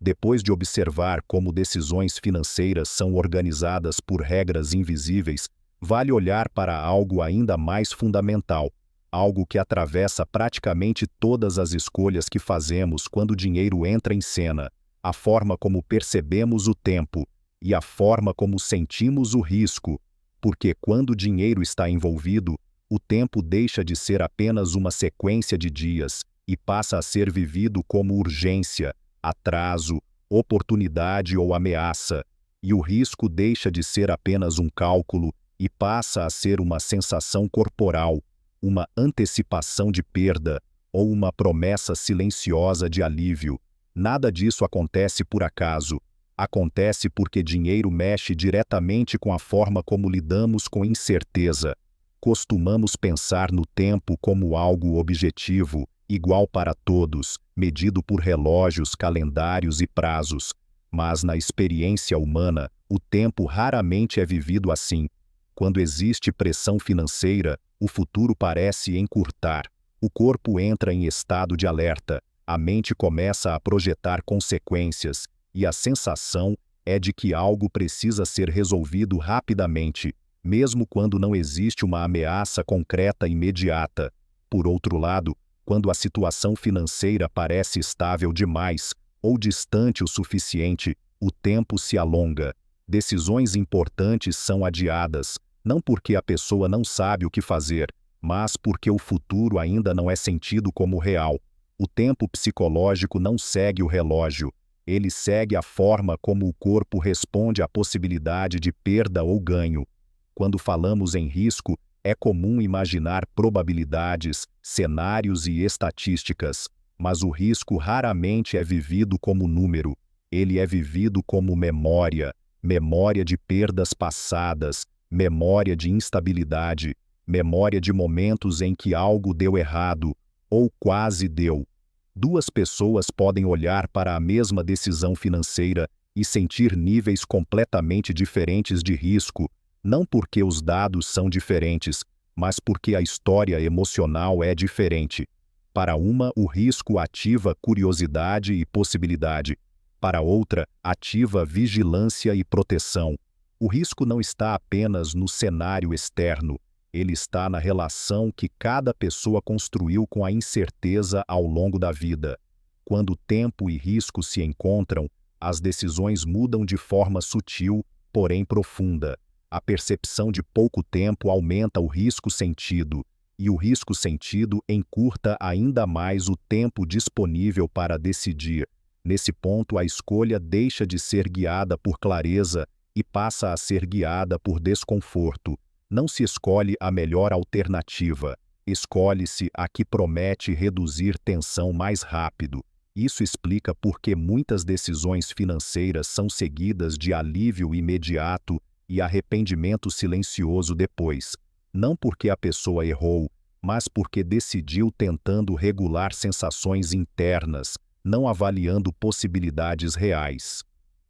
Depois de observar como decisões financeiras são organizadas por regras invisíveis, vale olhar para algo ainda mais fundamental, algo que atravessa praticamente todas as escolhas que fazemos quando o dinheiro entra em cena: a forma como percebemos o tempo e a forma como sentimos o risco. Porque quando o dinheiro está envolvido, o tempo deixa de ser apenas uma sequência de dias e passa a ser vivido como urgência, atraso, oportunidade ou ameaça, e o risco deixa de ser apenas um cálculo e passa a ser uma sensação corporal, uma antecipação de perda ou uma promessa silenciosa de alívio. Nada disso acontece por acaso. Acontece porque dinheiro mexe diretamente com a forma como lidamos com incerteza. Costumamos pensar no tempo como algo objetivo, igual para todos, medido por relógios, calendários e prazos. Mas na experiência humana, o tempo raramente é vivido assim. Quando existe pressão financeira, o futuro parece encurtar. O corpo entra em estado de alerta, a mente começa a projetar consequências, e a sensação é de que algo precisa ser resolvido rapidamente, mesmo quando não existe uma ameaça concreta imediata. Por outro lado, quando a situação financeira parece estável demais ou distante o suficiente, o tempo se alonga. Decisões importantes são adiadas, não porque a pessoa não sabe o que fazer, mas porque o futuro ainda não é sentido como real. O tempo psicológico não segue o relógio. Ele segue a forma como o corpo responde à possibilidade de perda ou ganho. Quando falamos em risco, é comum imaginar probabilidades, cenários e estatísticas, mas o risco raramente é vivido como número. Ele é vivido como memória, memória de perdas passadas, memória de instabilidade, memória de momentos em que algo deu errado, ou quase deu. Duas pessoas podem olhar para a mesma decisão financeira e sentir níveis completamente diferentes de risco, não porque os dados são diferentes, mas porque a história emocional é diferente. Para uma, o risco ativa curiosidade e possibilidade. Para outra, ativa vigilância e proteção. O risco não está apenas no cenário externo, ele está na relação que cada pessoa construiu com a incerteza ao longo da vida. Quando tempo e risco se encontram, as decisões mudam de forma sutil, porém profunda. A percepção de pouco tempo aumenta o risco sentido, e o risco sentido encurta ainda mais o tempo disponível para decidir. Nesse ponto, a escolha deixa de ser guiada por clareza e passa a ser guiada por desconforto. Não se escolhe a melhor alternativa, escolhe-se a que promete reduzir tensão mais rápido. Isso explica por que muitas decisões financeiras são seguidas de alívio imediato e arrependimento silencioso depois. Não porque a pessoa errou, mas porque decidiu tentando regular sensações internas, não avaliando possibilidades reais.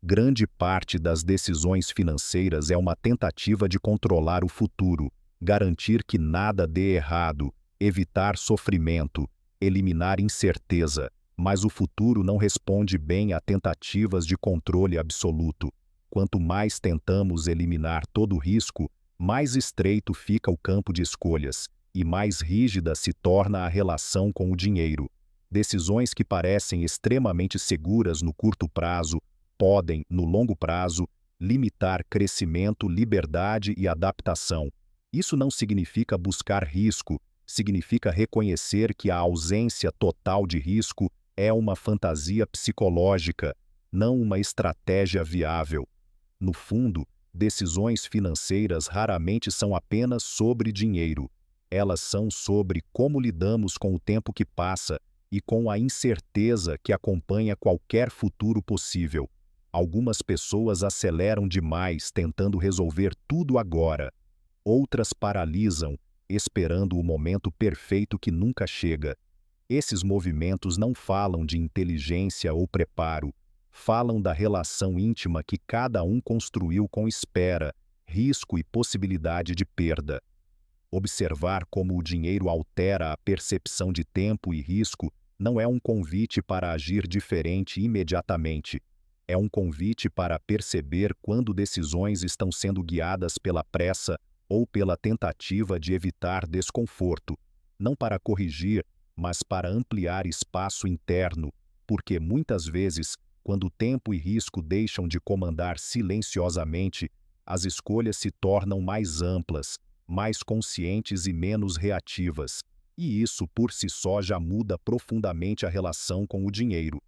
Grande parte das decisões financeiras é uma tentativa de controlar o futuro, garantir que nada dê errado, evitar sofrimento, eliminar incerteza, mas o futuro não responde bem a tentativas de controle absoluto. Quanto mais tentamos eliminar todo risco, mais estreito fica o campo de escolhas e mais rígida se torna a relação com o dinheiro. Decisões que parecem extremamente seguras no curto prazo podem, no longo prazo, limitar crescimento, liberdade e adaptação. Isso não significa buscar risco, significa reconhecer que a ausência total de risco é uma fantasia psicológica, não uma estratégia viável. No fundo, decisões financeiras raramente são apenas sobre dinheiro. Elas são sobre como lidamos com o tempo que passa e com a incerteza que acompanha qualquer futuro possível. Algumas pessoas aceleram demais tentando resolver tudo agora. Outras paralisam, esperando o momento perfeito que nunca chega. Esses movimentos não falam de inteligência ou preparo, falam da relação íntima que cada um construiu com espera, risco e possibilidade de perda. Observar como o dinheiro altera a percepção de tempo e risco Não é um convite para agir diferente imediatamente. É um convite para perceber quando decisões estão sendo guiadas pela pressa ou pela tentativa de evitar desconforto, não para corrigir, mas para ampliar espaço interno, porque muitas vezes, quando tempo e risco deixam de comandar silenciosamente, as escolhas se tornam mais amplas, mais conscientes e menos reativas, e isso por si só já muda profundamente a relação com o dinheiro.